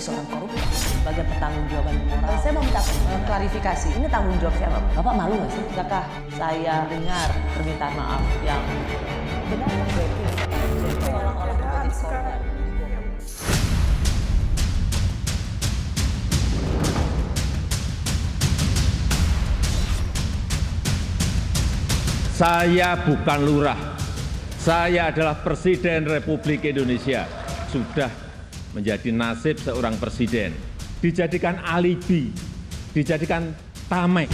seorang koruptor sebagai pertanggungjawaban moral. Saya mau minta klarifikasi, ini tanggung jawab siapa? Bapak malu nggak sih? Tidakkah saya dengar permintaan maaf yang benar seolah-olah sekarang? Saya bukan lurah, saya adalah Presiden Republik Indonesia. Sudah menjadi nasib seorang presiden, dijadikan alibi, dijadikan tameng.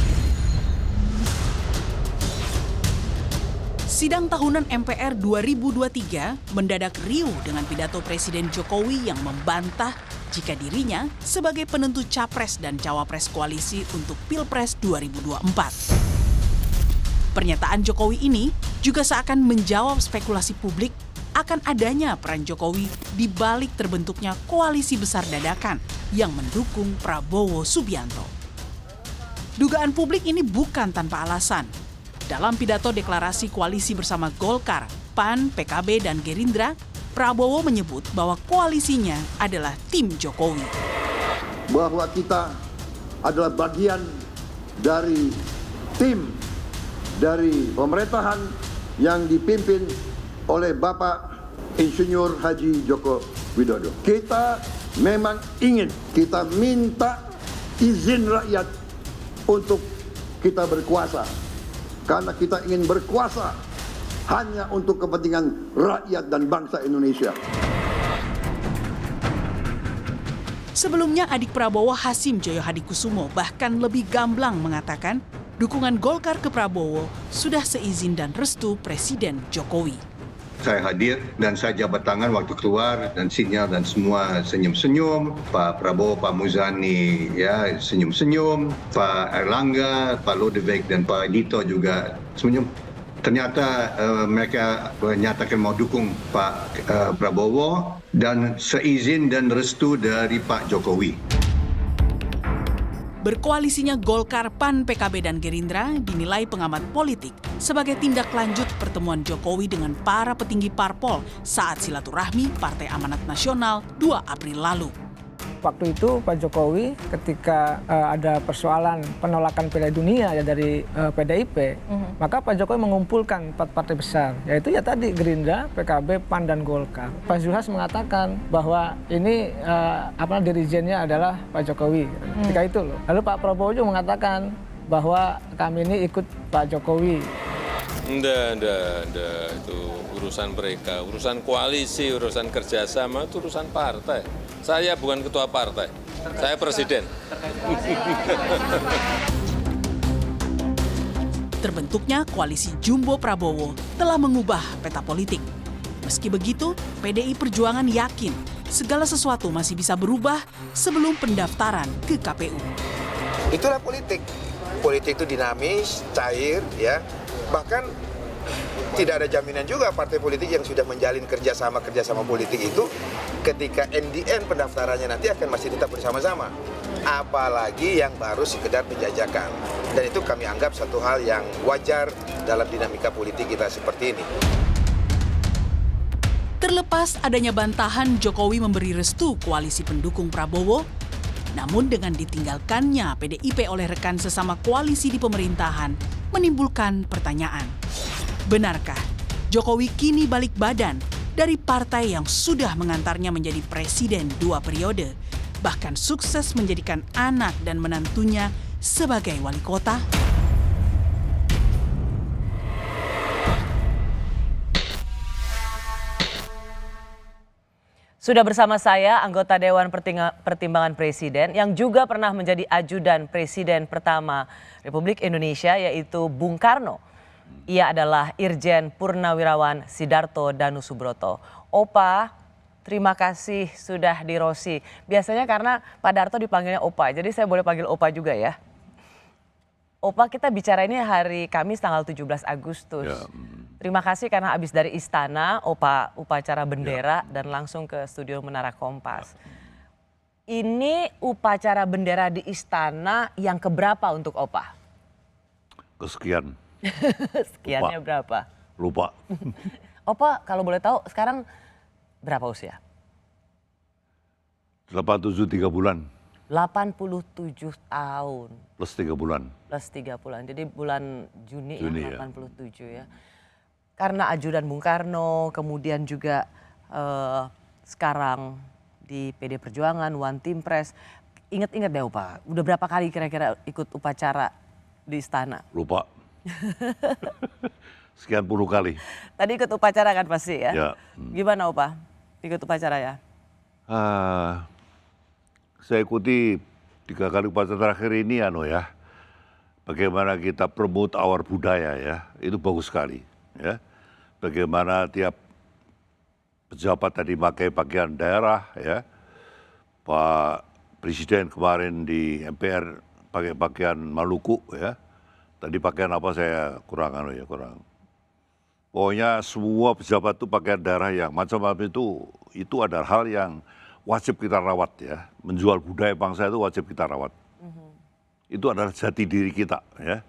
Sidang tahunan MPR 2023 mendadak riuh dengan pidato Presiden Jokowi yang membantah jika dirinya sebagai penentu capres dan cawapres koalisi untuk Pilpres 2024. Pernyataan Jokowi ini juga seakan menjawab spekulasi publik akan adanya peran Jokowi di balik terbentuknya koalisi besar dadakan yang mendukung Prabowo Subianto. Dugaan publik ini bukan tanpa alasan. Dalam pidato deklarasi koalisi bersama Golkar, PAN, PKB, dan Gerindra, Prabowo menyebut bahwa koalisinya adalah tim Jokowi. Bahwa kita adalah bagian dari tim dari pemerintahan yang dipimpin oleh Bapak Insinyur Haji Joko Widodo. Kita memang ingin, kita minta izin rakyat untuk kita berkuasa. Karena kita ingin berkuasa hanya untuk kepentingan rakyat dan bangsa Indonesia. Sebelumnya adik Prabowo Hasim Joyo Hadikusumo bahkan lebih gamblang mengatakan dukungan Golkar ke Prabowo sudah seizin dan restu Presiden Jokowi. Saya hadir dan saya jabat tangan waktu keluar dan sinyal dan semua senyum-senyum. Pak Prabowo, Pak Muzani ya senyum-senyum. Pak Erlangga, Pak Lodewijk dan Pak Dito juga senyum. Ternyata mereka menyatakan mau dukung Pak Prabowo dan seizin dan restu dari Pak Jokowi. Berkoalisinya Golkar, PAN, PKB, dan Gerindra dinilai pengamat politik sebagai tindak lanjut pertemuan Jokowi dengan para petinggi parpol saat silaturahmi Partai Amanat Nasional 2 April lalu. Waktu itu Pak Jokowi ketika ada persoalan penolakan Piala Dunia ya dari PDIP, maka Pak Jokowi mengumpulkan 4 partai besar, yaitu ya tadi Gerindra, PKB, PAN, dan Golkar. Pak Zulhas mengatakan bahwa ini dirijennya adalah Pak Jokowi ketika itu loh. Lalu Pak Prabowo juga mengatakan bahwa kami ini ikut Pak Jokowi. Enggak, itu urusan mereka, urusan koalisi, urusan kerjasama, itu urusan partai. Saya bukan ketua partai, saya presiden. Terbentuknya koalisi Jumbo Prabowo telah mengubah peta politik. Meski begitu, PDI Perjuangan yakin segala sesuatu masih bisa berubah sebelum pendaftaran ke KPU. Itulah politik. Politik itu dinamis, cair, ya. Bahkan tidak ada jaminan juga partai politik yang sudah menjalin kerjasama politik itu ketika NDN pendaftarannya nanti akan masih tetap bersama-sama. Apalagi yang baru sekedar penjajakan. Dan itu kami anggap satu hal yang wajar dalam dinamika politik kita seperti ini. Terlepas adanya bantahan Jokowi memberi restu koalisi pendukung Prabowo, namun dengan ditinggalkannya PDIP oleh rekan sesama koalisi di pemerintahan menimbulkan pertanyaan. Benarkah Jokowi kini balik badan dari partai yang sudah mengantarnya menjadi presiden 2 periode, bahkan sukses menjadikan anak dan menantunya sebagai wali kota? Sudah bersama saya anggota Dewan Pertimbangan Presiden yang juga pernah menjadi ajudan Presiden pertama Republik Indonesia, yaitu Bung Karno. Ia adalah Irjen Purnawirawan Sidarto Danusubroto. Opa, terima kasih sudah di Rosi. Biasanya karena Pak Darto dipanggilnya Opa, jadi saya boleh panggil Opa juga ya. Opa, kita bicara ini hari Kamis tanggal 17 Agustus. Ya. Terima kasih karena habis dari istana, Opa upacara bendera dan langsung ke studio Menara Kompas. Ini upacara bendera di istana yang keberapa untuk Opa? Kesekian. Sekiannya berapa? Lupa. Opa, kalau boleh tahu sekarang berapa usia? 87 3 bulan 87 tahun. plus 3 bulan. Plus 3 bulan. Jadi bulan Juni Juni, ya, ya. 87 ya. Karena ajudan Bung Karno, kemudian juga sekarang di PD Perjuangan, One Team Press. Ingat-ingat deh Opa, udah berapa kali kira-kira ikut upacara di istana? Lupa. Sekian puluh kali. Tadi ikut upacara kan pasti ya? Ya. Gimana Opa, ikut upacara ya? Saya ikuti 3 kali upacara terakhir ini ya. Bagaimana kita promote our budaya ya, itu bagus sekali ya. Bagaimana tiap pejabat tadi pakai pakaian daerah ya. Pak Presiden kemarin di MPR pakai pakaian Maluku ya. Tadi pakaian apa saya kurang. Pokoknya semua pejabat itu pakaian daerah yang macam-macam itu adalah hal yang wajib kita rawat ya. Menjual budaya bangsa itu wajib kita rawat. Itu adalah jati diri kita ya.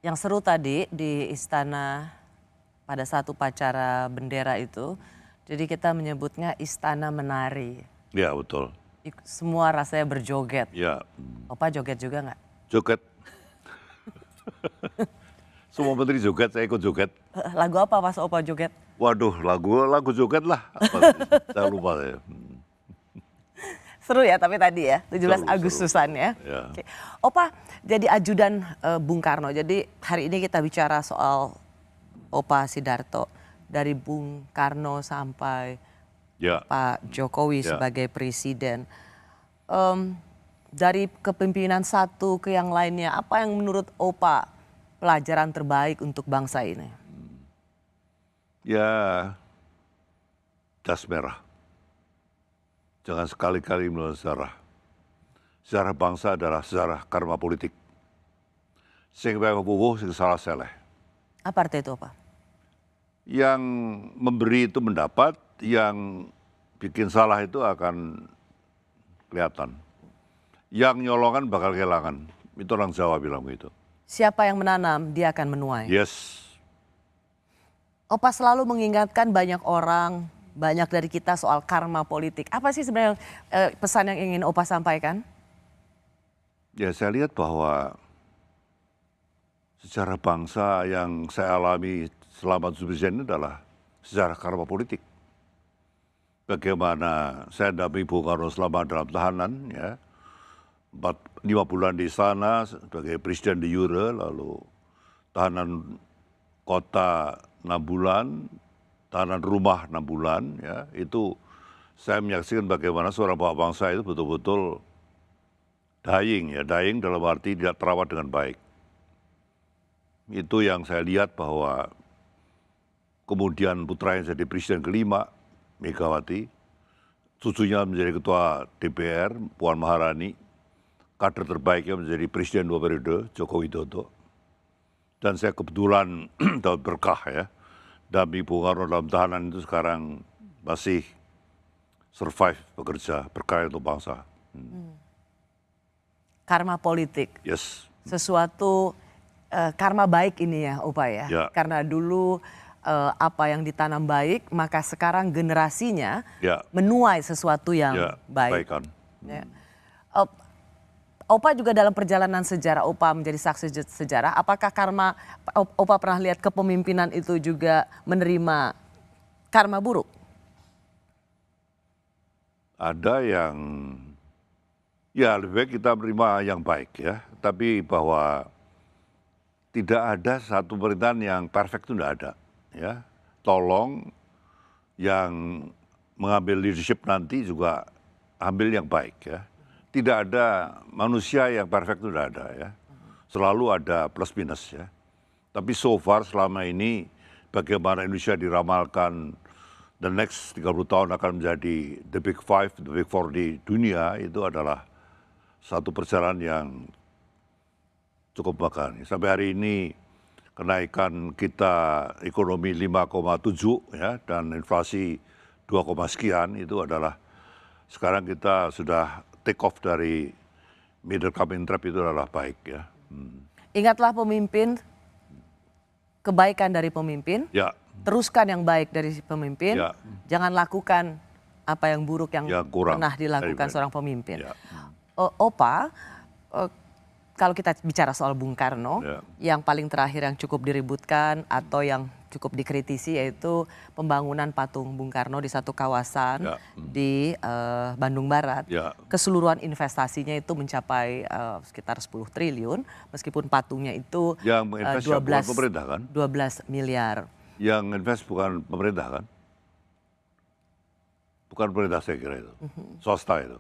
Yang seru tadi di istana pada saat upacara bendera itu, jadi kita menyebutnya istana menari. Ya betul. Semua rasanya berjoget. Ya. Opa joget juga nggak? Joget. Semua menteri joget, saya ikut joget. Lagu apa pas Opa joget? Waduh, lagu joget lah. Saya lupa saya. Seru ya tapi tadi ya, 17 Seru. Agustusan ya. Ya. Oke. Opa jadi ajudan Bung Karno, jadi hari ini kita bicara soal Opa Sidarto. Dari Bung Karno sampai Ya. Pak Jokowi Ya. sebagai presiden. Dari kepemimpinan satu ke yang lainnya, apa yang menurut Opa pelajaran terbaik untuk bangsa ini? Ya, jas merah. Jangan sekali-kali melawan sejarah. Sejarah bangsa adalah sejarah karma politik. Sing bae pupuh, sing salah seleh. Apa arti itu Opa? Yang memberi itu mendapat, yang bikin salah itu akan kelihatan. Yang nyolongan bakal kehilangan. Itu orang Jawa bilang begitu. Siapa yang menanam, dia akan menuai. Yes. Opa selalu mengingatkan banyak orang, banyak dari kita soal karma politik. Apa sih sebenarnya pesan yang ingin Opa sampaikan? Ya saya lihat bahwa sejarah bangsa yang saya alami selama 7 ini adalah sejarah karma politik. Bagaimana saya dampingi Bung Karno selama dalam tahanan ya. 5 bulan di sana sebagai presiden de jure, lalu tahanan kota 6 bulan, tahanan rumah 6 bulan, ya itu saya menyaksikan bagaimana seorang bapak bangsa itu betul-betul dying dalam arti tidak terawat dengan baik. Itu yang saya lihat bahwa kemudian putranya jadi presiden kelima, Megawati, cucunya menjadi ketua DPR, Puan Maharani, kader terbaiknya menjadi presiden 2 periode, Joko Widodo. Dan saya kebetulan dapat berkah ya, dampingi Bung Karno dalam tahanan itu sekarang masih survive, bekerja, berkarya untuk bangsa. Karma politik. Yes. Sesuatu karma baik ini ya Opa ya. Ya. Karena dulu apa yang ditanam baik, maka sekarang generasinya Ya. menuai sesuatu yang Ya, baik. kebaikan. Ya. Opa juga dalam perjalanan sejarah Opa menjadi saksi sejarah, apakah karma Opa pernah lihat kepemimpinan itu juga menerima karma buruk? Ada yang, ya lebih baik kita menerima yang baik ya. Tapi bahwa tidak ada satu pemerintahan yang perfect itu tidak ada. Ya, tolong yang mengambil leadership nanti juga ambil yang baik ya. Tidak ada manusia yang perfect itu tidak ada ya. Selalu ada plus minus ya. Tapi so far selama ini bagaimana Indonesia diramalkan the next 30 tahun akan menjadi the big five, the big four di dunia, itu adalah satu perjalanan yang cukup bagus. Sampai hari ini kenaikan kita ekonomi 5,7 ya, dan inflasi 2, sekian itu adalah sekarang kita sudah take off dari middle coming trap, itu adalah baik ya. Ingatlah pemimpin, kebaikan dari pemimpin, Ya, teruskan yang baik dari pemimpin, Ya. jangan lakukan apa yang buruk yang kurang pernah dilakukan dari seorang pemimpin. Ya. Opa, kalau kita bicara soal Bung Karno, Ya. yang paling terakhir yang cukup diributkan atau yang cukup dikritisi yaitu pembangunan patung Bung Karno di satu kawasan Ya. di Bandung Barat. Ya. Keseluruhan investasinya itu mencapai sekitar 10 triliun, meskipun patungnya itu Yang invest bukan pemerintah kan? 12 miliar. Yang invest bukan pemerintah kan? Bukan pemerintah saya kira itu, swasta itu.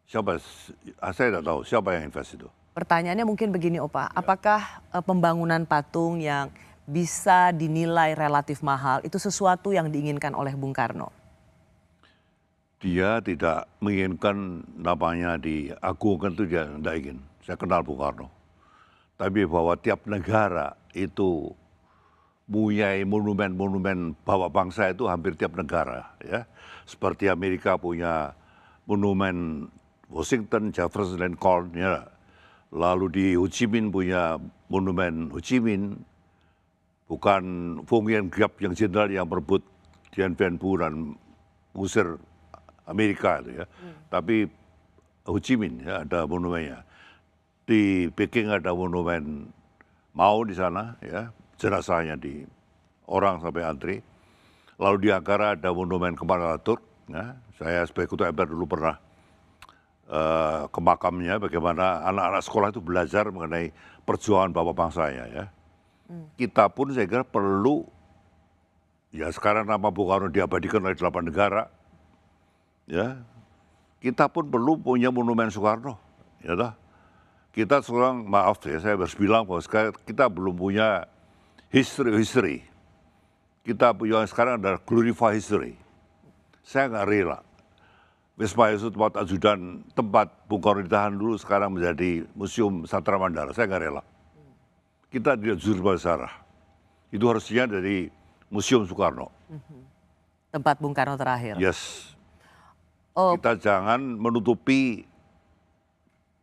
Siapa? Saya tidak tahu siapa yang invest itu. Pertanyaannya mungkin begini Opa, apakah pembangunan patung yang bisa dinilai relatif mahal itu sesuatu yang diinginkan oleh Bung Karno? Dia tidak menginginkan namanya diagungkan, itu dia tidak ingin. Saya kenal Bung Karno. Tapi bahwa tiap negara itu punya monumen-monumen bapak bangsa itu hampir tiap negara. Ya. Seperti Amerika punya monumen Washington, Jefferson, Lincoln. Ya. Lalu di Ho Chi Minh punya monumen Ho Chi Minh. Bukan Phu Nguyen Giap yang jenderal yang merebut Dien Bien Phu dan mengusir Amerika itu ya. Tapi Ho Chi Minh ya, ada monumennya. Di Peking ada monumen Mao di sana ya, jenazahnya di orang sampai antri. Lalu di Ankara ada monumen Kemal Atatürk. Ya. Saya sebagai ketua MPR dulu pernah ke makamnya, bagaimana anak-anak sekolah itu belajar mengenai perjuangan bapak bangsanya ya. Kita pun saya kira perlu, ya sekarang nama Bung Karno diabadikan oleh 8 negara, ya kita pun perlu punya monumen Soekarno, ya toh. Kita sekarang maaf ya, saya harus bilang bahwa sekarang kita belum punya history. Kita punya sekarang adalah glorify history. Saya nggak rela. Wisma Yusuf tempat ajudan, tempat Bung Karno ditahan dulu sekarang menjadi Museum Satra Mandala. Saya nggak rela. Kita tidak jujur pada sejarah. Itu harusnya dari Museum Soekarno. Tempat Bung Karno terakhir. Yes. Oh, Kita jangan menutupi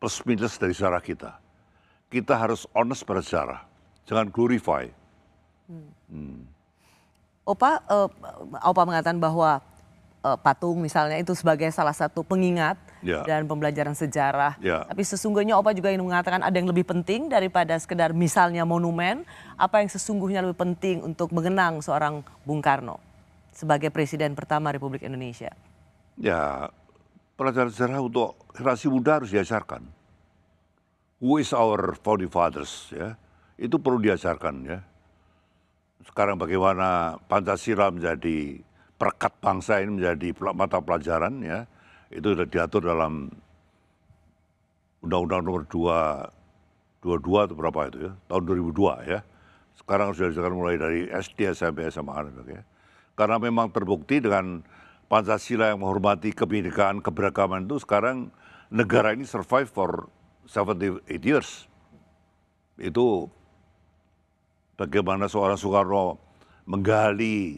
plus minus dari sejarah kita. Kita harus honest pada sejarah. Jangan glorify. Opa mengatakan bahwa patung misalnya itu sebagai salah satu pengingat Ya. dan pembelajaran sejarah. Ya. Tapi sesungguhnya Opa juga ingin mengatakan ada yang lebih penting daripada sekedar misalnya monumen. Apa yang sesungguhnya lebih penting untuk mengenang seorang Bung Karno sebagai Presiden pertama Republik Indonesia? Ya, pelajaran sejarah untuk generasi muda harus diajarkan. Who is our founding fathers? Ya, itu perlu diajarkan ya. Sekarang bagaimana Pancasila menjadi perekat bangsa ini menjadi mata pelajaran ya. Itu sudah diatur dalam Undang-Undang nomor 22 atau berapa itu ya, tahun 2002 ya. Sekarang sudah diajarkan mulai dari SD, SMP, SMA dan sebagainya. Karena memang terbukti dengan Pancasila yang menghormati kebinekaan, keberagaman itu sekarang negara ini survive for 78 years. Itu bagaimana seorang Soekarno menggali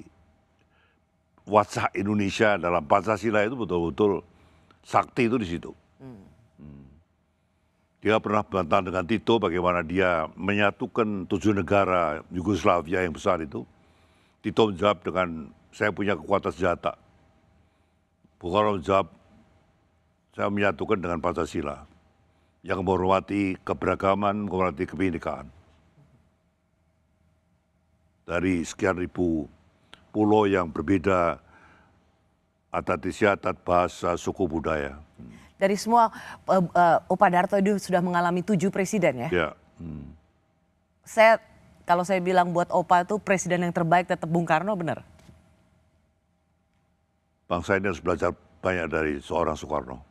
wajah Indonesia dalam Pancasila itu betul-betul sakti itu di situ. Dia pernah bantah dengan Tito bagaimana dia menyatukan 7 negara Yugoslavia yang besar itu. Tito menjawab dengan saya punya kekuatan senjata. Bung Karno menjawab saya menyatukan dengan Pancasila yang menghormati keberagaman, menghormati kebinekaan. Dari sekian ribu pulau yang berbeda, adat istiadat, bahasa, suku, budaya. Dari semua, Opa Darto itu sudah mengalami 7 presiden ya? Ya. Kalau saya bilang buat Opa itu presiden yang terbaik tetap Bung Karno, benar? Bangsa ini harus belajar banyak dari seorang Soekarno.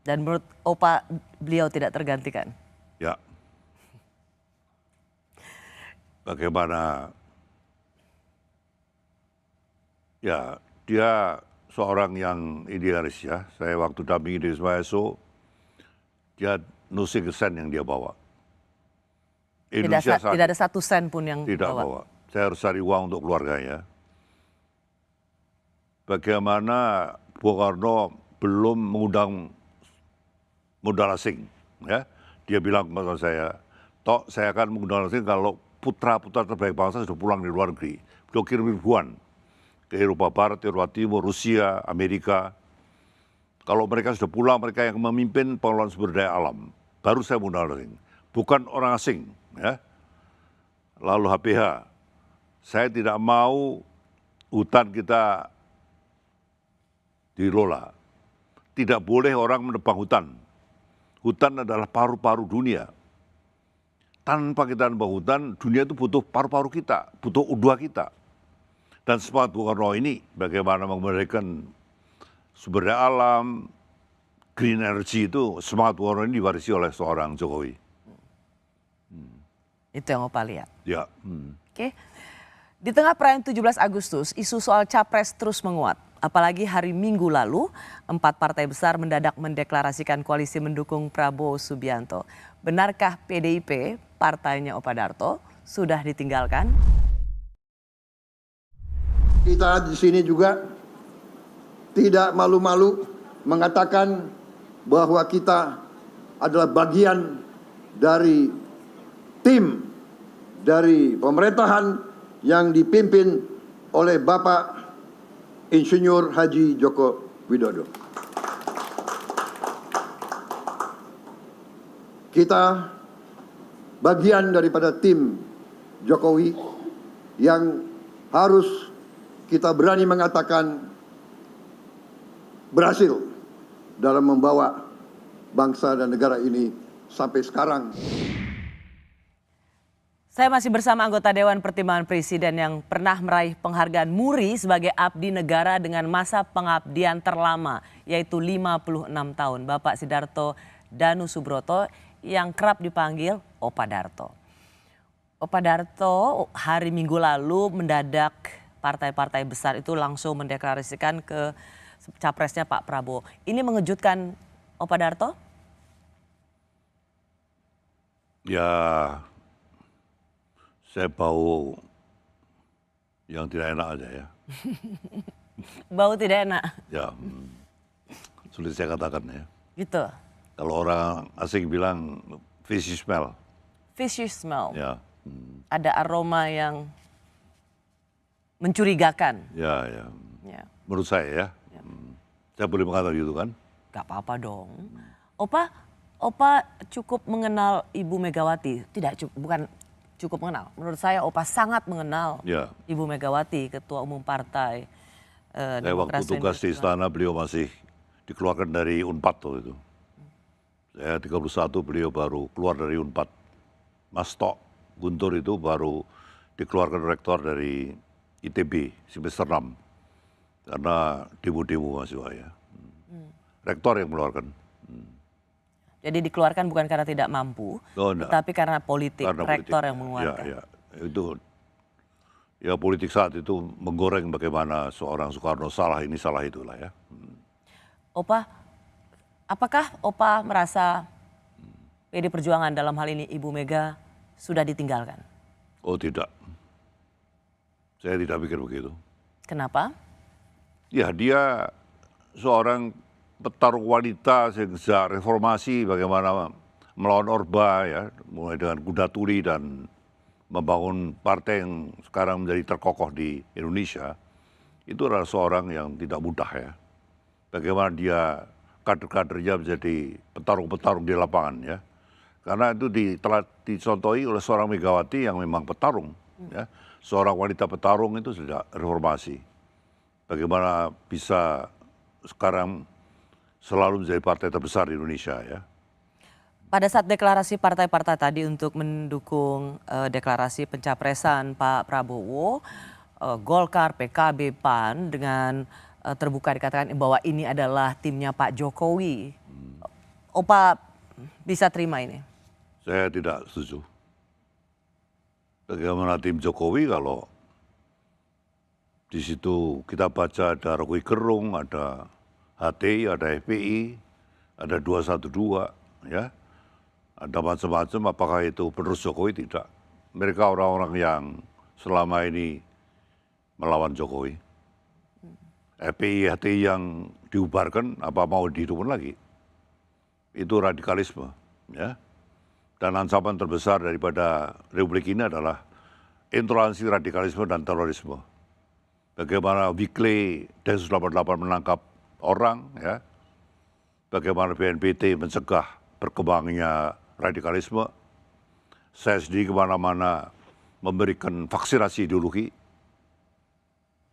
Dan menurut Opa beliau tidak tergantikan? Ya. Bagaimana, ya dia seorang yang idealis ya. Saya waktu dampingi di Wisma Eso, dia no single cent yang dia bawa. Tidak ada 1 sen pun yang tidak bawa. Saya harus cari uang untuk keluarganya. Bagaimana Bung Karno belum mengundang modal asing, ya? Dia bilang kepada saya, "Tok, saya akan mengundang asing kalau putra-putra terbaik bangsa sudah pulang dari luar negeri." Beliau kirim ribuan ke Eropa Barat, Eropa Timur, Rusia, Amerika. Kalau mereka sudah pulang, mereka yang memimpin pengelolaan sumber daya alam. Baru saya monitoring, bukan orang asing. Ya. Lalu HPH, saya tidak mau hutan kita dilola. Tidak boleh orang menebang hutan. Hutan adalah paru-paru dunia. Tanpa kita menebang hutan, dunia itu butuh paru-paru kita, butuh udara kita. Dan semangat Bung Karno ini bagaimana memberikan sumber daya alam, green energy itu semangat Bung Karno ini diwarisi oleh seorang Jokowi. Itu yang Opa lihat. Ya. Oke. Di tengah perayaan 17 Agustus, isu soal capres terus menguat. Apalagi hari Minggu lalu, 4 partai besar mendadak mendeklarasikan koalisi mendukung Prabowo Subianto. Benarkah PDIP, partainya Opa Darto, sudah ditinggalkan? Kita di sini juga tidak malu-malu mengatakan bahwa kita adalah bagian dari tim dari pemerintahan yang dipimpin oleh Bapak Insinyur Haji Joko Widodo. Kita bagian daripada tim Jokowi yang harus kita berani mengatakan berhasil dalam membawa bangsa dan negara ini sampai sekarang. Saya masih bersama anggota Dewan Pertimbangan Presiden yang pernah meraih penghargaan MURI sebagai abdi negara dengan masa pengabdian terlama, yaitu 56 tahun. Bapak Sidarto Danu Subroto yang kerap dipanggil Opa Darto. Opa Darto hari Minggu lalu mendadak partai-partai besar itu langsung mendeklarasikan ke capresnya Pak Prabowo. Ini mengejutkan Opa Darto? Ya, saya bau yang tidak enak aja ya. Bau tidak enak? Ya, sulit saya katakan ya. Gitu? Kalau orang asing bilang fishy smell. Fishy smell? Ya. Ada aroma yang mencurigakan? Ya. Ya. Menurut saya ya. Saya boleh mengatakan gitu kan? Gak apa-apa dong. Opa cukup mengenal Ibu Megawati? Bukan cukup mengenal. Menurut saya Opa sangat mengenal Ibu Megawati, Ketua Umum Partai Waktu tugas di istana beliau masih dikeluarkan dari UNPAD waktu itu. Saya 31 beliau baru keluar dari UNPAD. Mas Tok Guntur itu baru dikeluarkan rektor dari ITB semester 6. Karena demo-demo mahasiswa ya. Rektor yang mengeluarkan. Jadi dikeluarkan bukan karena tidak mampu, tetapi karena politik, rektor yang mengeluarkan. Ya. Itu ya politik saat itu menggoreng bagaimana seorang Soekarno salah ini salah itulah ya. Opa, apakah Opa merasa PD Perjuangan dalam hal ini Ibu Mega sudah ditinggalkan? Oh tidak, saya tidak pikir begitu. Kenapa? Ya dia seorang petarung wanita sejak reformasi bagaimana melawan Orba ya, mulai dengan kuda tuli dan membangun partai yang sekarang menjadi terkokoh di Indonesia. Itu adalah seorang yang tidak mudah ya. Bagaimana dia kader-kadernya menjadi petarung-petarung di lapangan ya. Karena itu telah dicontohi oleh seorang Megawati yang memang petarung ya. Seorang wanita petarung itu sejak reformasi. Bagaimana bisa sekarang selalu menjadi partai terbesar di Indonesia ya. Pada saat deklarasi partai-partai tadi untuk mendukung deklarasi pencapresan Pak Prabowo, Golkar, PKB, PAN dengan terbuka dikatakan bahwa ini adalah timnya Pak Jokowi. Opa bisa terima ini? Saya tidak setuju. Bagaimana tim Jokowi kalau di situ kita baca ada Roky Gerung, ada HTI, ada FPI, ada 212 ya. Ada macam-macam, apakah itu penerus Jokowi? Tidak. Mereka orang-orang yang selama ini melawan Jokowi. FPI, HTI yang diubarkan, apa mau dihidupkan lagi? Itu radikalisme. Ya. Dan ancaman terbesar daripada Republik ini adalah intoleransi, radikalisme, dan terorisme. bagaimana Weekly Densus 88 menangkap orang, ya, bagaimana BNPT mencegah berkembangnya radikalisme. Saya sendiri kemana-mana memberikan vaksinasi ideologi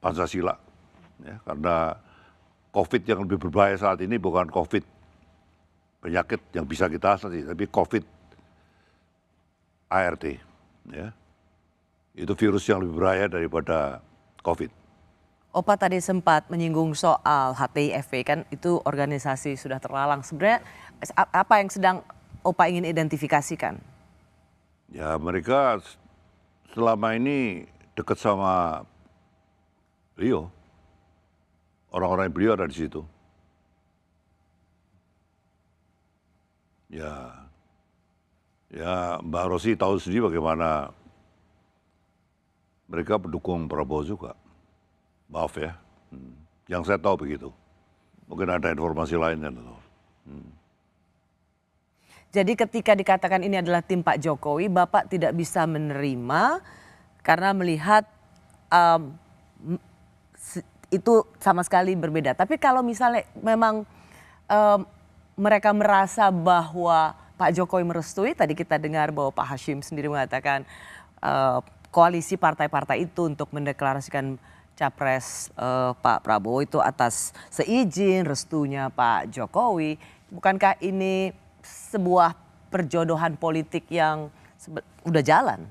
Pancasila, ya, karena COVID yang lebih berbahaya saat ini bukan COVID penyakit yang bisa kita atasi, tapi COVID ART, ya. Itu virus yang lebih berbahaya daripada COVID. Opa tadi sempat menyinggung soal HTI-FP, kan itu organisasi sudah terlalang. Sebenarnya apa yang sedang Opa ingin identifikasikan? Ya, mereka selama ini dekat sama beliau. Orang-orang yang beliau ada di situ. Ya, Mbak Rosi tahu sendiri bagaimana mereka pendukung Prabowo juga. Maaf ya, yang saya tahu begitu. Mungkin ada informasi lain kan. Jadi ketika dikatakan ini adalah tim Pak Jokowi, Bapak tidak bisa menerima karena melihat itu sama sekali berbeda. Tapi kalau misalnya memang mereka merasa bahwa Pak Jokowi merestui, tadi kita dengar bahwa Pak Hashim sendiri mengatakan koalisi partai-partai itu untuk mendeklarasikan capres Pak Prabowo itu atas seizin restunya Pak Jokowi. Bukankah ini sebuah perjodohan politik yang udah jalan?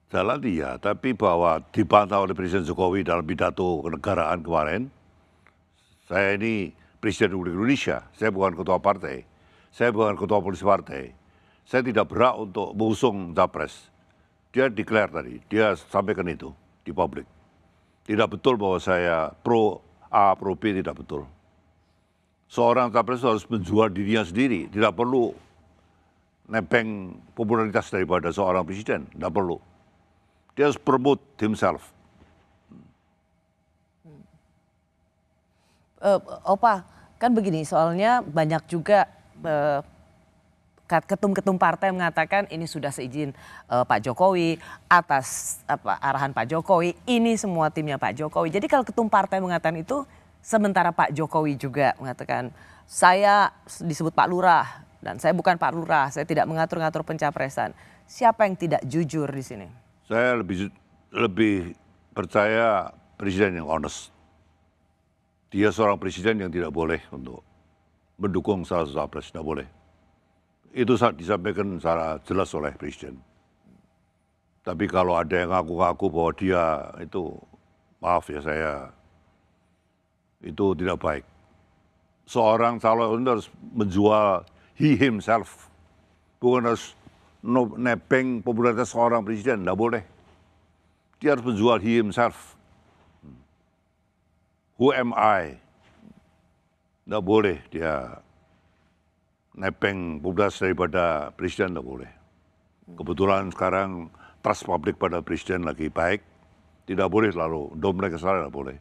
Jalan iya, tapi bahwa dibantah oleh Presiden Jokowi dalam pidato kenegaraan kemarin, saya ini Presiden Republik Indonesia, saya bukan ketua partai, saya bukan ketua polisi partai, saya tidak berhak untuk mengusung capres. Dia declare tadi, dia sampaikan itu di publik. Tidak betul bahwa saya pro A, pro B, tidak betul. Seorang capres harus menjual dirinya sendiri, tidak perlu nebeng popularitas daripada seorang presiden, tidak perlu. Dia harus promote himself. Opa, kan begini, soalnya banyak juga ketum-ketum partai mengatakan ini sudah seizin Pak Jokowi, atas arahan Pak Jokowi, ini semua timnya Pak Jokowi. Jadi kalau ketum partai mengatakan itu, sementara Pak Jokowi juga mengatakan saya disebut Pak Lurah dan saya bukan Pak Lurah, saya tidak mengatur-ngatur pencapresan. Siapa yang tidak jujur di sini? Saya lebih percaya presiden yang honest. Dia seorang presiden yang tidak boleh untuk mendukung salah satu capres, tidak boleh. Itu disampaikan secara jelas oleh presiden. Tapi kalau ada yang ngaku-ngaku bahwa dia itu, maaf ya saya, itu tidak baik. Seorang calon harus menjual he himself, bukan harus nebeng popularitas seorang presiden, tidak boleh. Dia harus menjual he himself. Who am I? Tidak boleh dia nebeng popularitas daripada presiden, tidak boleh. Kebetulan sekarang trust publik pada presiden lagi baik, tidak boleh lalu dompleng ke sana, tidak boleh.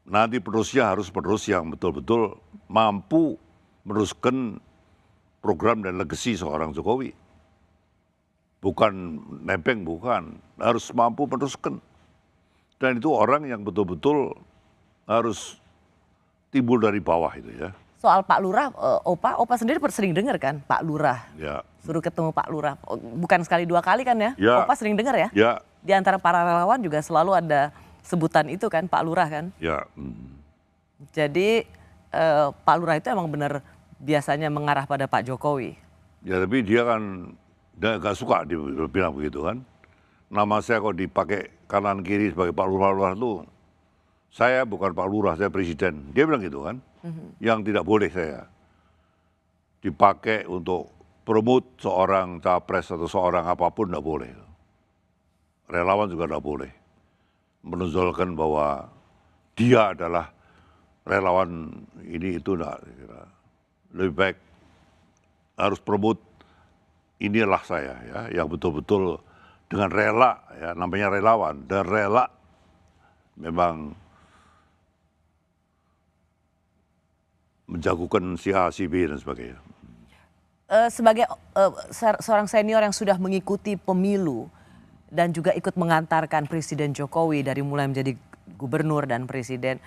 Nanti penerusnya harus penerus yang betul-betul mampu meneruskan program dan legasi seorang Jokowi. Bukan nebeng, bukan. Harus mampu meneruskan. Dan itu orang yang betul-betul harus timbul dari bawah itu ya. Soal Pak Lurah, Opa sendiri sering dengar kan Pak Lurah? Ya. Suruh ketemu Pak Lurah. Bukan sekali dua kali kan ya? Ya. Opa sering dengar ya? Ya. Di antara para relawan juga selalu ada sebutan itu kan, Pak Lurah kan? Ya. Jadi Pak Lurah itu emang benar biasanya mengarah pada Pak Jokowi. Ya tapi dia kan gak suka dibilang begitu kan. Nama saya kok dipakai kanan kiri sebagai Pak Lurah itu, saya bukan Pak Lurah, saya presiden. Dia bilang gitu kan. Yang tidak boleh saya dipakai untuk promote seorang capres atau seorang apapun, tidak boleh. Relawan juga tidak boleh menonjolkan bahwa dia adalah relawan ini itu, tidak. Lebih baik harus promote inilah saya ya, yang betul-betul dengan rela ya, namanya relawan, dan rela memang menjagokan si A, si B dan sebagainya. Sebagai seorang senior yang sudah mengikuti pemilu, dan juga ikut mengantarkan Presiden Jokowi dari mulai menjadi gubernur dan presiden.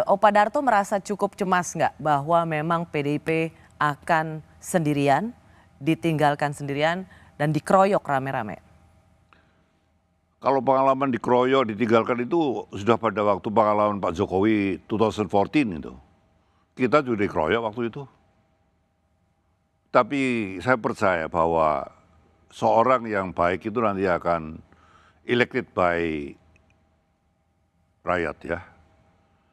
Opa Darto merasa cukup cemas nggak bahwa memang PDIP akan sendirian, ditinggalkan sendirian, dan dikeroyok rame-rame? Kalau pengalaman dikeroyok, ditinggalkan itu sudah pada waktu pengalaman Pak Jokowi 2014 itu. Kita juga dikeroyok waktu itu. Tapi saya percaya bahwa seorang yang baik itu nanti akan elected by rakyat ya.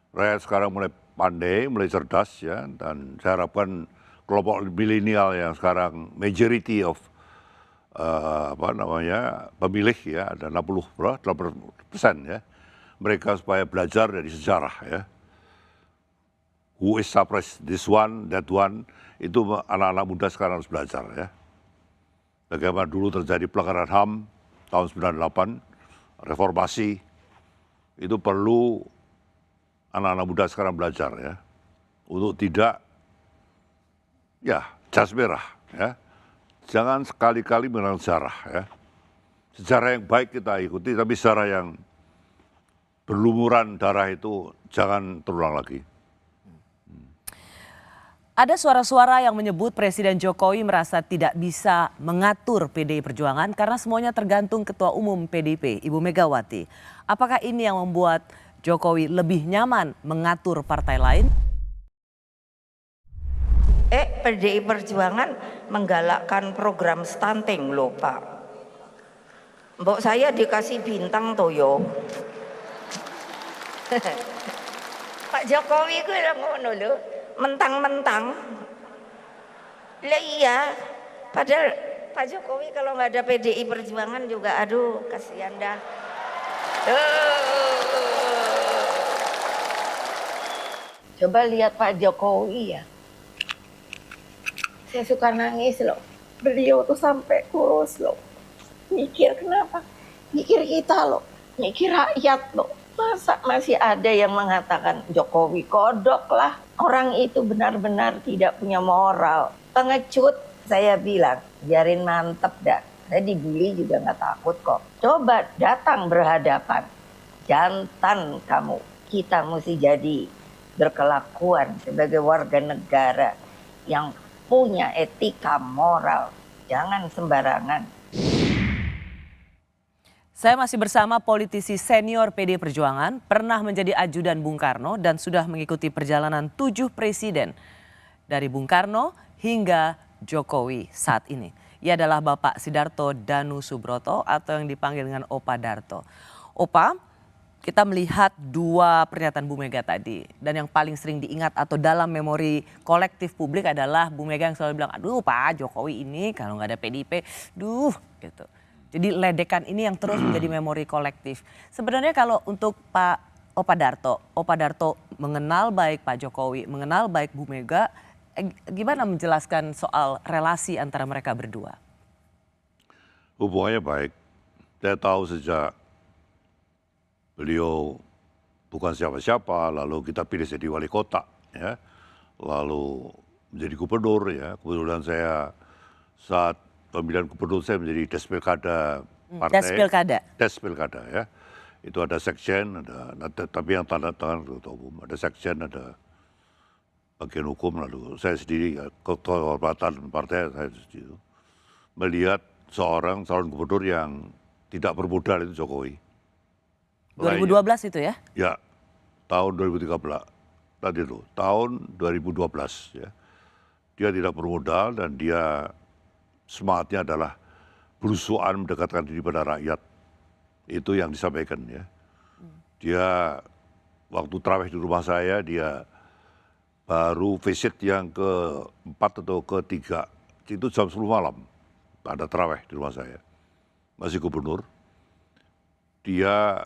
Rakyat sekarang mulai pandai, mulai cerdas ya, dan saya harapkan kelompok milenial yang sekarang majority of pemilih ya, ada 80% ya, mereka supaya belajar dari sejarah ya. Who is suppressed, this one, that one, itu anak-anak muda sekarang harus belajar ya. Bagaimana dulu terjadi pelanggaran HAM tahun 98, reformasi, itu perlu anak-anak muda sekarang belajar ya. Untuk tidak, ya jas merah ya. Jangan sekali-kali mengenal sejarah ya. Sejarah yang baik kita ikuti, tapi sejarah yang berlumuran darah itu jangan terulang lagi. Ada suara-suara yang menyebut Presiden Jokowi merasa tidak bisa mengatur PDI Perjuangan karena semuanya tergantung Ketua Umum PDIP, Ibu Megawati. Apakah ini yang membuat Jokowi lebih nyaman mengatur partai lain? PDI Perjuangan menggalakkan program stunting loh Pak. Mbok saya dikasih bintang toyo. Pak Jokowi gue lah ngono lho, mentang-mentang. Lah iya, padahal Pak Jokowi kalau nggak ada PDI Perjuangan juga aduh kasihan dah. Coba lihat Pak Jokowi ya. Saya suka nangis loh. Beliau tuh sampai kurus loh. Mikir kenapa? Mikir kita loh. Mikir rakyat loh. Masa masih ada yang mengatakan Jokowi kodok lah. Orang itu benar-benar tidak punya moral. Pengecut, saya bilang. Biarin mantep dah. Saya dibully juga nggak takut kok. Coba datang berhadapan. Jantan kamu. Kita mesti jadi berkelakuan sebagai warga negara yang punya etika moral, jangan sembarangan. Saya masih bersama politisi senior PD Perjuangan, pernah menjadi ajudan Bung Karno dan sudah mengikuti perjalanan 7 presiden dari Bung Karno hingga Jokowi saat ini. Ia adalah Bapak Sidarto Danu Subroto atau yang dipanggil dengan Opa Darto. Opa, kita melihat 2 pernyataan Bu Mega tadi. Dan yang paling sering diingat atau dalam memori kolektif publik adalah Bu Mega yang selalu bilang, aduh Pak Jokowi ini kalau nggak ada PDIP, duh gitu. Jadi ledekan ini yang terus menjadi memori kolektif. Sebenarnya kalau untuk Pak Opa Darto mengenal baik Pak Jokowi, mengenal baik Bu Mega, gimana menjelaskan soal relasi antara mereka berdua? Hubungannya baik. Saya tahu sejak beliau bukan siapa-siapa, lalu kita pilih jadi wali kota, ya, lalu menjadi gubernur, ya. Kebetulan saya saat pemilihan gubernur saya menjadi Despilkada partai. Despilkada, ya. Itu ada sekjen, ada tapi yang tanda tangan ketua umum, ada sekjen, ada bagian hukum, lalu saya sendiri, ya, ketua kehormatan partai saya sendiri melihat seorang calon gubernur yang tidak bermodal itu Jokowi. 2012 itu ya? Ya, tahun 2013. Tadi itu, tahun 2012 ya. Dia tidak bermodal dan dia semangatnya adalah berusuhan mendekatkan diri pada rakyat. Itu yang disampaikan ya. Dia waktu tarawih di rumah saya, dia baru visit yang ke-4 atau ke-3. Itu jam 10 malam. Ada tarawih di rumah saya. Masih gubernur. Dia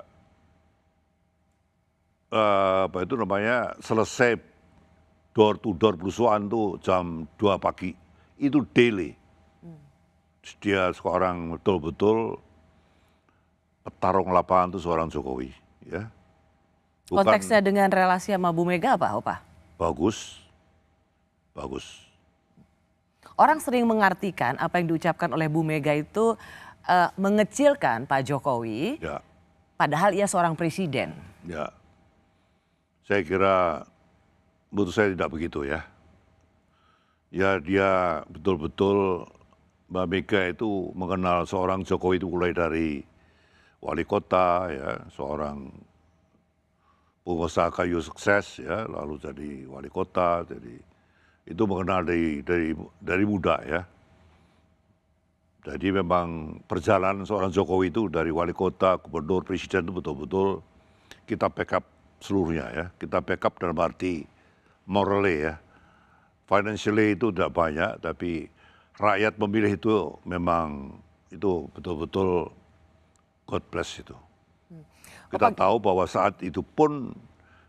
selesai door to door berusuhan tuh jam 2 pagi. Itu daily. Dia seorang betul-betul petarung lapangan tuh seorang Jokowi. Ya. Konteksnya dengan relasi sama Bu Mega apa, Opa? Bagus. Orang sering mengartikan apa yang diucapkan oleh Bu Mega itu mengecilkan Pak Jokowi, Ya, padahal ia seorang presiden. ya. Saya kira menurut saya tidak begitu ya. Ya dia betul-betul Mbak Mega itu mengenal seorang Jokowi itu mulai dari wali kota ya, seorang pengusaha kayu sukses ya, lalu jadi wali kota, jadi itu mengenal dari muda ya. Jadi memang perjalanan seorang Jokowi itu dari wali kota, gubernur, presiden itu betul-betul kita backup seluruhnya ya. Kita backup dalam arti morally ya. Financially itu tidak banyak, tapi rakyat memilih itu memang itu betul-betul God bless itu. Kita tahu bahwa saat itu pun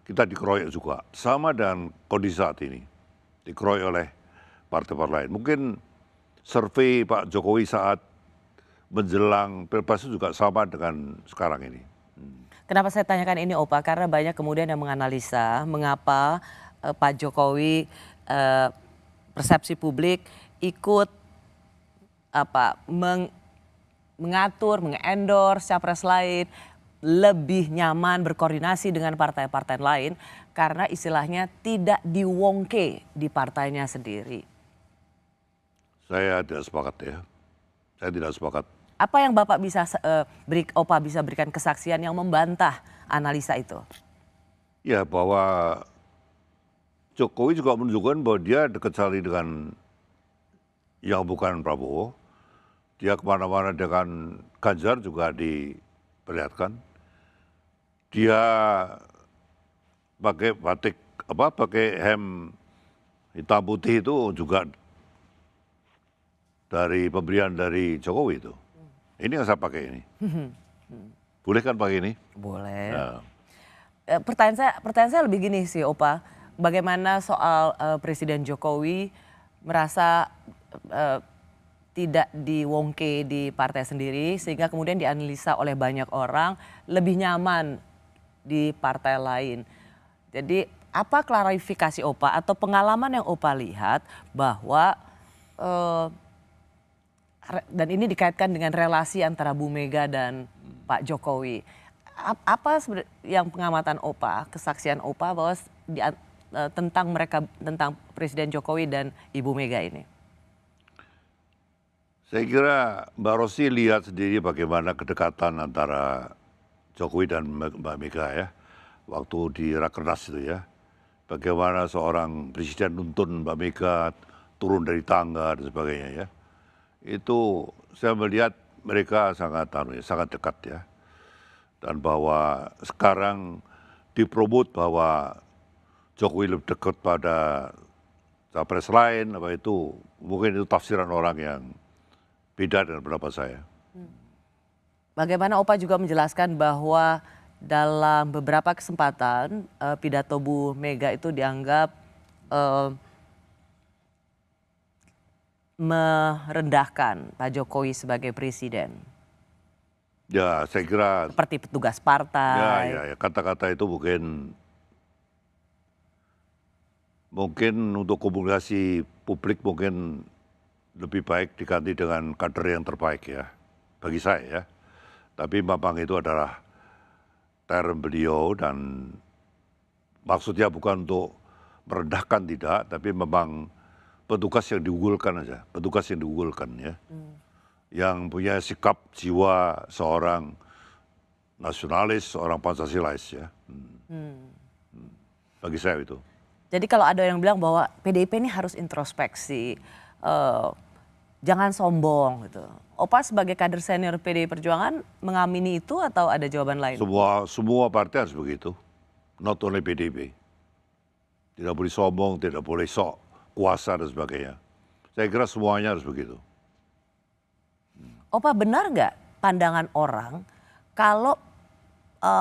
kita dikeroyok juga. Sama dengan kondisi saat ini. Dikeroyok oleh partai-partai lain. Mungkin survei Pak Jokowi saat menjelang Pilpres itu juga sama dengan sekarang ini. Kenapa saya tanyakan ini Opa? Karena banyak kemudian yang menganalisa mengapa Pak Jokowi persepsi publik ikut mengatur, mengendorse capres lain, lebih nyaman berkoordinasi dengan partai-partai lain karena istilahnya tidak diwongke di partainya sendiri. Saya tidak sepakat ya. Saya tidak sepakat. Apa yang Bapak bisa Opa bisa berikan kesaksian yang membantah analisa itu? Ya bahwa Jokowi juga menunjukkan bahwa dia dekat sekali dengan yang bukan Prabowo. Dia kemana-mana dengan Ganjar juga diperlihatkan. Dia pakai batik pakai hem hitam putih itu juga dari pemberian dari Jokowi itu. Ini yang saya pakai ini. Boleh kan pakai ini? Boleh. Nah. Pertanyaan saya lebih gini sih Opa, bagaimana soal Presiden Jokowi merasa tidak diwongke di partai sendiri sehingga kemudian dianalisa oleh banyak orang lebih nyaman di partai lain. Jadi apa klarifikasi Opa atau pengalaman yang Opa lihat bahwa dan ini dikaitkan dengan relasi antara Bu Mega dan Pak Jokowi. Apa yang pengamatan Opa, kesaksian Opa bahwa tentang Presiden Jokowi dan Ibu Mega ini? Saya kira Mbak Rosy lihat sendiri bagaimana kedekatan antara Jokowi dan Mbak Mega ya. Waktu di Rakernas itu ya. Bagaimana seorang presiden nuntun Mbak Mega turun dari tangga dan sebagainya ya. Itu saya melihat mereka sangat dekat ya. Dan bahwa sekarang dipromot bahwa Jokowi lebih dekat pada capres lain, apa itu mungkin itu tafsiran orang yang beda dengan pendapat saya. Bagaimana Opa juga menjelaskan bahwa dalam beberapa kesempatan pidato Bu Mega itu dianggap merendahkan Pak Jokowi sebagai presiden. Ya, saya kira seperti petugas partai. Ya, kata-kata itu mungkin untuk komunikasi publik mungkin lebih baik diganti dengan kader yang terbaik ya, bagi saya ya. Tapi memang itu adalah term beliau dan maksudnya bukan untuk merendahkan tidak, tapi memang petugas yang diunggulkan aja, petugas yang diunggulkan ya. Yang punya sikap jiwa seorang nasionalis, seorang Pancasilais ya. Bagi saya itu. Jadi kalau ada yang bilang bahwa PDIP ini harus introspeksi, jangan sombong gitu. Opa sebagai kader senior PDI Perjuangan mengamini itu atau ada jawaban lain? Semua partai harus begitu, not only PDIP. Tidak boleh sombong, tidak boleh sok kuasa dan sebagainya. Saya kira semuanya harus begitu. Opa benar nggak pandangan orang kalau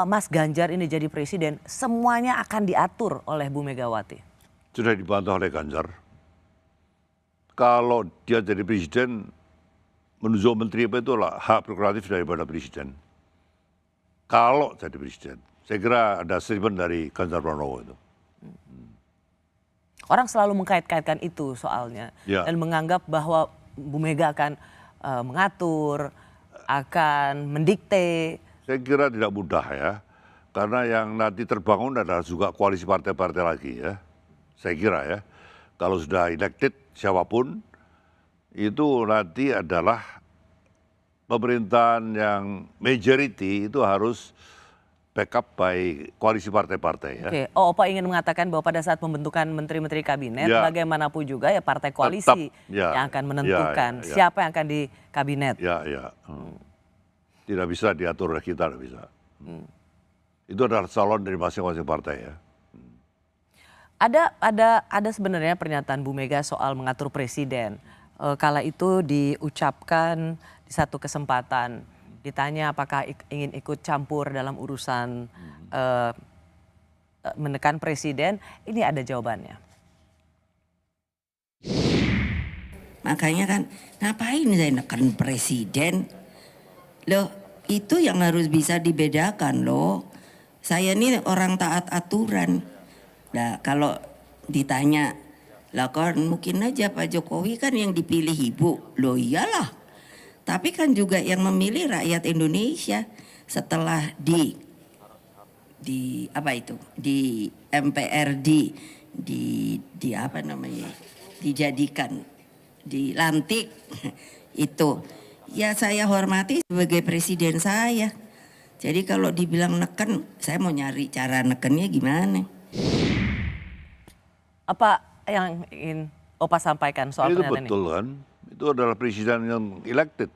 Mas Ganjar ini jadi presiden semuanya akan diatur oleh Bu Megawati? Sudah dibantah oleh Ganjar. Kalau dia jadi presiden, menunjuk menteri apa itu adalah hak prerogatif daripada presiden. Kalau jadi presiden, saya kira ada statement dari Ganjar Pranowo itu. Orang selalu mengkait-kaitkan itu soalnya dan menganggap bahwa Bu Mega akan mengatur. akan mendikte? Saya kira tidak mudah ya, karena yang nanti terbangun adalah juga koalisi partai-partai lagi ya. Saya kira ya, kalau sudah elected siapapun, itu nanti adalah pemerintahan yang majority itu harus backup by koalisi partai-partai ya. Oke, Opa ingin mengatakan bahwa pada saat pembentukan menteri-menteri kabinet, Ya. bagaimanapun juga ya partai koalisi Tetap, ya. yang akan menentukan Ya. siapa yang akan di kabinet. Ya. Tidak bisa diatur oleh kita, tidak bisa. Itu adalah calon dari masing-masing partai ya. Ada sebenarnya pernyataan Bu Mega soal mengatur presiden. Kala itu diucapkan di satu kesempatan, ditanya apakah ingin ikut campur dalam urusan menekan presiden, ini ada jawabannya. Makanya kan ngapain saya neken presiden? Loh itu yang harus bisa dibedakan loh. Saya ini orang taat aturan. Nah kalau ditanya, lah kan mungkin aja Pak Jokowi kan yang dipilih ibu. Loh iyalah. Tapi kan juga yang memilih rakyat Indonesia setelah di apa itu? Di MPR di apa namanya? Dijadikan, dilantik itu. Ya saya hormati sebagai presiden saya. Jadi kalau dibilang neken, saya mau nyari cara nekennya gimana. Apa yang ingin Opa sampaikan soal Itu pernyataan ini? betul kan, itu adalah presiden yang elected.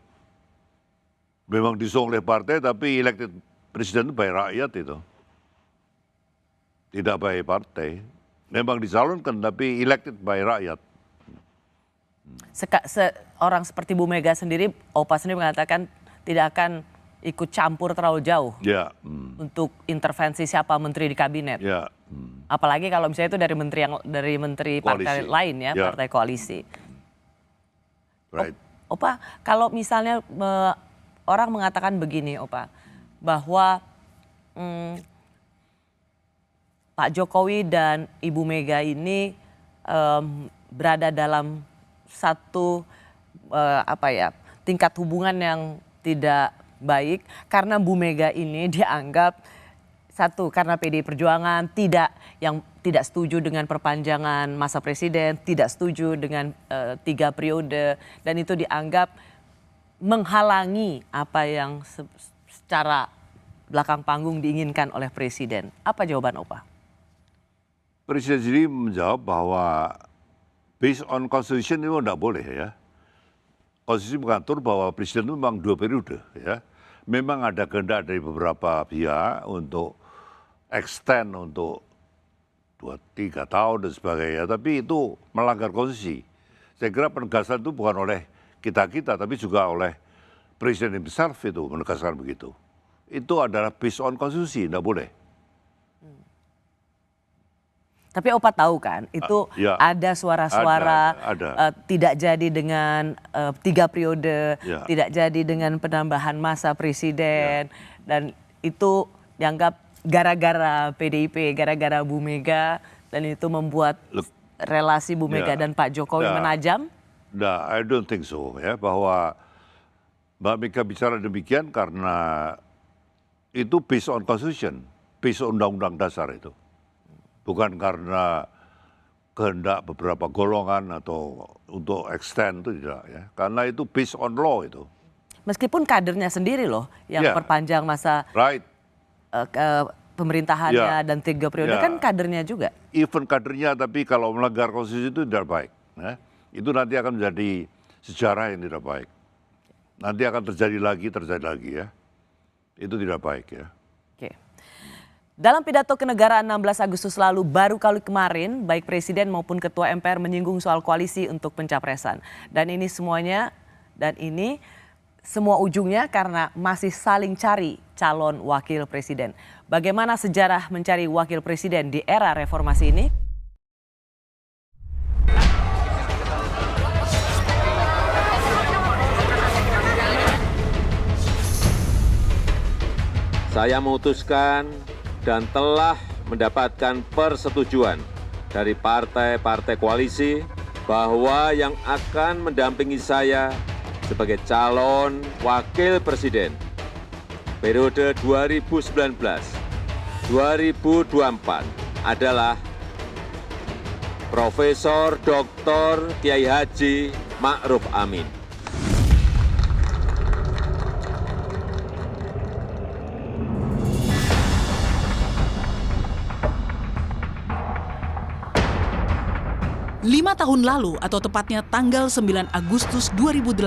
Memang disokong oleh partai tapi elected presiden itu by rakyat itu. Tidak by partai. Memang dicalonkan tapi elected by rakyat. Orang seperti Bu Mega sendiri, Opa sendiri mengatakan tidak akan ikut campur terlalu jauh Ya. untuk intervensi siapa menteri di kabinet. Ya. Apalagi kalau misalnya itu dari menteri partai Koalisi. lain ya, Ya. partai koalisi. Right. Opa, kalau misalnya orang mengatakan begini, Opa, bahwa Pak Jokowi dan Ibu Mega ini berada dalam satu tingkat hubungan yang tidak baik karena Bu Mega ini dianggap satu karena PDI Perjuangan tidak setuju dengan perpanjangan masa presiden, tidak setuju dengan 3 periode, dan itu dianggap menghalangi apa yang secara belakang panggung diinginkan oleh presiden. Apa jawaban Opa? Presiden sendiri menjawab bahwa based on constitution itu tidak boleh ya. Konstitusi mengatur bahwa presiden itu memang 2 periode ya. Memang ada kehendak dari beberapa pihak untuk extend untuk 2-3 tahun dan sebagainya. Tapi itu melanggar konstitusi. Saya kira penegasan itu bukan oleh kita-kita tapi juga oleh presiden himself itu menegaskan begitu. Itu adalah based on konstitusi, tidak boleh. Tapi Opa tahu kan, itu Ya. ada suara-suara Ada. tidak jadi dengan 3 periode, Ya. tidak jadi dengan penambahan masa presiden, dan itu dianggap gara-gara PDIP, gara-gara Bu Mega, dan itu membuat relasi Bu Mega Ya. dan Pak Jokowi Ya. menajam? Nah, I don't think so ya, bahwa Mbak Mega bicara demikian karena itu based on constitution, based on undang-undang dasar itu. Bukan karena kehendak beberapa golongan atau untuk extend itu tidak ya. Karena itu based on law itu. Meskipun kadernya sendiri loh yang Ya. perpanjang masa Right. pemerintahannya Ya. dan 3 periode, Ya. kan kadernya juga. Even kadernya tapi kalau melanggar konstitusi itu tidak baik. Ya. Itu nanti akan menjadi sejarah yang tidak baik. Nanti akan terjadi lagi ya. Itu tidak baik ya. Oke. Dalam pidato kenegaraan 16 Agustus lalu, baru kali kemarin baik Presiden maupun Ketua MPR menyinggung soal koalisi untuk pencapresan. Dan ini semua ujungnya karena masih saling cari calon wakil presiden. Bagaimana sejarah mencari wakil presiden di era reformasi ini? Saya memutuskan dan telah mendapatkan persetujuan dari partai-partai koalisi bahwa yang akan mendampingi saya sebagai calon wakil presiden periode 2019-2024 adalah Profesor Dr. Kiai Haji Ma'ruf Amin. Lima tahun lalu atau tepatnya tanggal 9 Agustus 2018,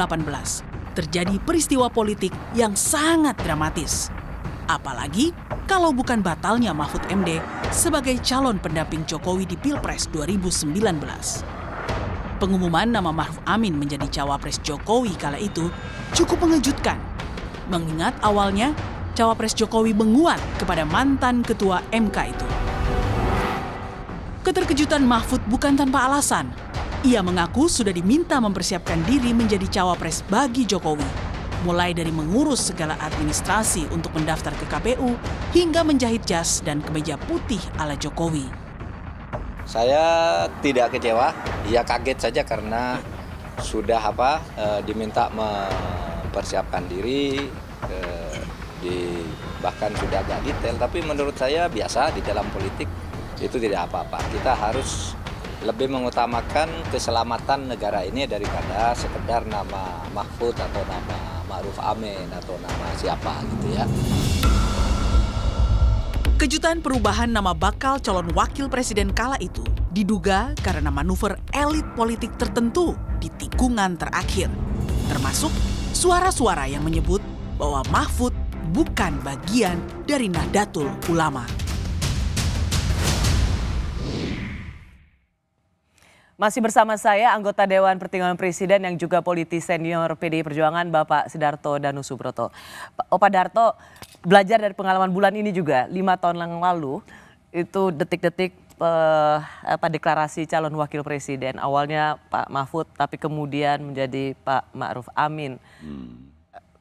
terjadi peristiwa politik yang sangat dramatis. Apalagi kalau bukan batalnya Mahfud MD sebagai calon pendamping Jokowi di Pilpres 2019. Pengumuman nama Ma'ruf Amin menjadi cawapres Jokowi kala itu cukup mengejutkan. Mengingat awalnya cawapres Jokowi menguat kepada mantan ketua MK itu. Keterkejutan Mahfud bukan tanpa alasan. Ia mengaku sudah diminta mempersiapkan diri menjadi cawapres bagi Jokowi. Mulai dari mengurus segala administrasi untuk mendaftar ke KPU, hingga menjahit jas dan kemeja putih ala Jokowi. Saya tidak kecewa, ya kaget saja karena sudah diminta mempersiapkan diri, bahkan sudah agak detail. Tapi menurut saya biasa di dalam politik. Itu tidak apa-apa. Kita harus lebih mengutamakan keselamatan negara ini daripada sekedar nama Mahfud atau nama Ma'ruf Amin atau nama siapa gitu ya. Kejutan perubahan nama bakal calon wakil presiden kala itu diduga karena manuver elit politik tertentu di tikungan terakhir. Termasuk suara-suara yang menyebut bahwa Mahfud bukan bagian dari Nahdlatul Ulama. Masih bersama saya, anggota Dewan Pertimbangan Presiden yang juga politisi senior PDI Perjuangan, Bapak Sidarto Danusubroto. Pak Darto, belajar dari pengalaman bulan ini juga, 5 tahun yang lalu, itu detik-detik deklarasi calon wakil presiden. Awalnya Pak Mahfud, tapi kemudian menjadi Pak Ma'ruf Amin.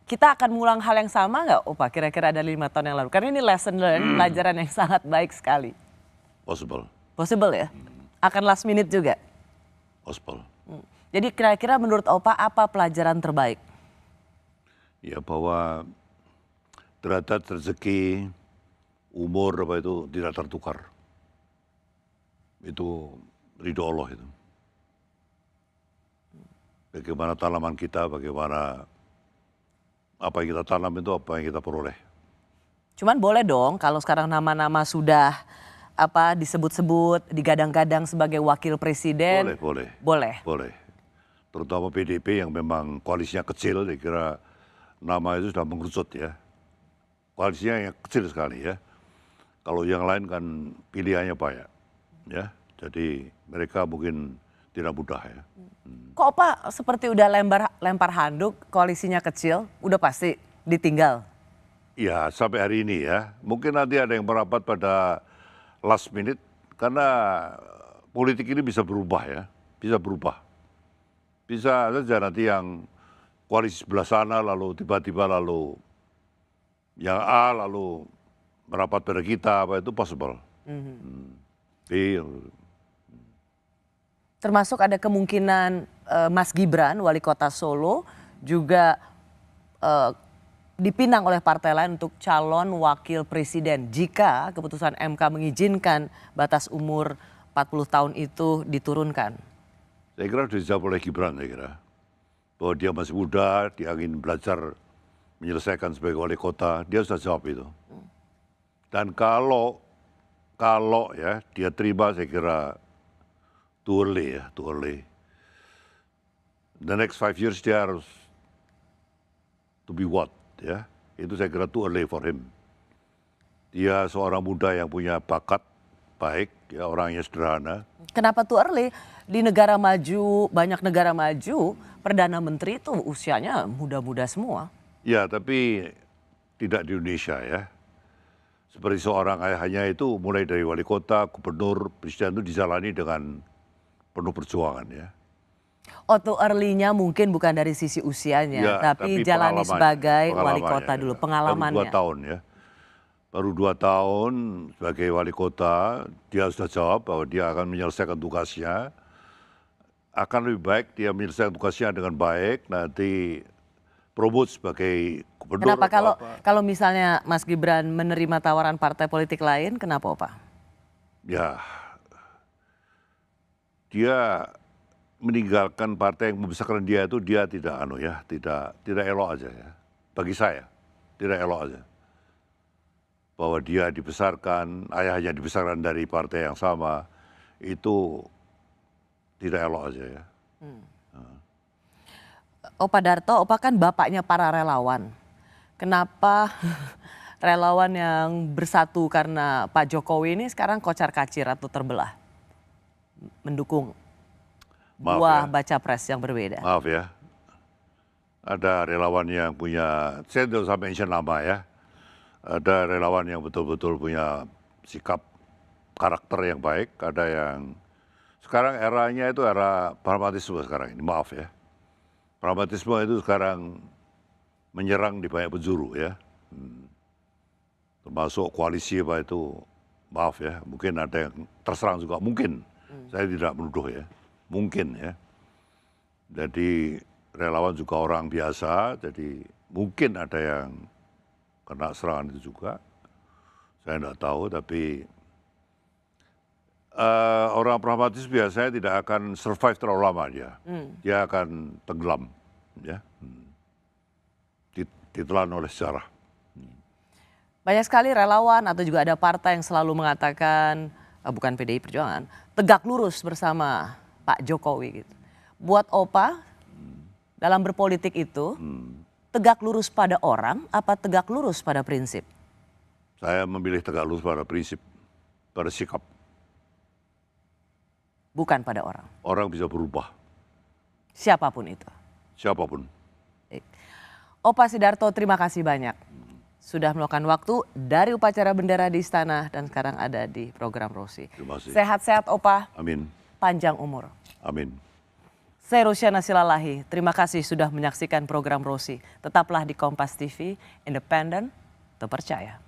Kita akan mengulang hal yang sama nggak, Pak, kira-kira ada 5 tahun yang lalu? Karena ini lesson learned, pelajaran yang sangat baik sekali. Possible. Possible ya? Akan last minute juga? Possible. Jadi kira-kira menurut Opa apa pelajaran terbaik? Ya bahwa derajat rezeki, umur apa itu tidak tertukar. Itu ridho Allah itu. Bagaimana tanaman kita, bagaimana apa yang kita tanam itu apa yang kita peroleh. Cuman boleh dong kalau sekarang nama-nama sudah disebut-sebut, digadang-gadang sebagai wakil presiden. Boleh. Terutama PDIP yang memang koalisinya kecil, saya kira nama itu sudah mengerucut ya. Koalisinya yang kecil sekali ya. Kalau yang lain kan pilihannya banyak ya. Jadi mereka mungkin tidak mudah ya. Kok Pak seperti udah lempar handuk, koalisinya kecil, udah pasti ditinggal? Ya sampai hari ini ya. Mungkin nanti ada yang merapat pada last minute, karena politik ini bisa berubah ya, bisa berubah. Bisa saja nanti yang koalisi sebelah sana lalu tiba-tiba lalu yang A lalu merapat pada kita, apa itu possible. Termasuk ada kemungkinan Mas Gibran, wali kota Solo, juga dipinang oleh partai lain untuk calon wakil presiden jika keputusan MK mengizinkan batas umur 40 tahun itu diturunkan. Saya kira sudah dijawab oleh Gibran, saya kira. Bahwa dia masih muda, dia ingin belajar menyelesaikan sebagai wali kota, dia sudah jawab itu. Dan kalau ya dia terima, saya kira too early. The next 5 years dia harus to be what? Ya, itu saya kira too early for him. Dia seorang muda yang punya bakat baik, ya orangnya sederhana. Kenapa too early? Di negara maju, banyak negara maju, Perdana Menteri itu usianya muda-muda semua. Ya, tapi tidak di Indonesia ya. Seperti seorang ayahnya itu mulai dari wali kota, gubernur, presiden itu dijalani dengan penuh perjuangan ya. Too early-nya mungkin bukan dari sisi usianya, ya, tapi jalani sebagai wali kota dulu, pengalamannya. Baru 2 tahun ya. Baru 2 tahun sebagai wali kota, dia sudah jawab bahwa dia akan menyelesaikan tugasnya. akan lebih baik dia menyelesaikan tugasnya dengan baik, nanti promote sebagai gubernur. Kenapa kalau misalnya Mas Gibran menerima tawaran partai politik lain, kenapa Pak? Ya, dia meninggalkan partai yang membesarkan dia itu dia tidak elok aja ya. Bagi saya tidak elok aja. Bahwa dia dibesarkan, ayahnya dibesarkan dari partai yang sama, itu tidak elok aja ya. Pak Darto, Pak kan bapaknya para relawan. Kenapa relawan yang bersatu karena Pak Jokowi ini sekarang kocar-kacir atau terbelah? Mendukung dua baca pres yang berbeda. Maaf ya, ada relawan yang punya, saya tidak usah mention nama ya, ada relawan yang betul-betul punya sikap karakter yang baik, ada yang sekarang eranya itu era pragmatisme sekarang ini, maaf ya. Pragmatisme itu sekarang menyerang di banyak penjuru ya, termasuk koalisi apa itu, maaf ya, mungkin ada yang terserang juga, mungkin, saya tidak menuduh ya, mungkin ya. Jadi relawan juga orang biasa, jadi mungkin ada yang kena serangan itu juga, saya tidak tahu, tapi orang pragmatis biasanya tidak akan survive terlalu lama dia akan tenggelam, ya, ditelan oleh sejarah. Banyak sekali relawan atau juga ada partai yang selalu mengatakan, bukan PDI Perjuangan, tegak lurus bersama Pak Jokowi gitu. Buat Opa, dalam berpolitik itu, tegak lurus pada orang apa tegak lurus pada prinsip? Saya memilih tegak lurus pada prinsip, pada sikap. Bukan pada orang. Orang bisa berubah. Siapapun itu. Siapapun. Opa Sidarto, terima kasih banyak. Sudah meluangkan waktu dari upacara bendera di istana dan sekarang ada di program Rosi. Terima kasih. Sehat-sehat Opa. Amin. Panjang umur. Amin. Saya Rosyana Silalahi, terima kasih sudah menyaksikan program Rosi. Tetaplah di Kompas TV, independen, terpercaya.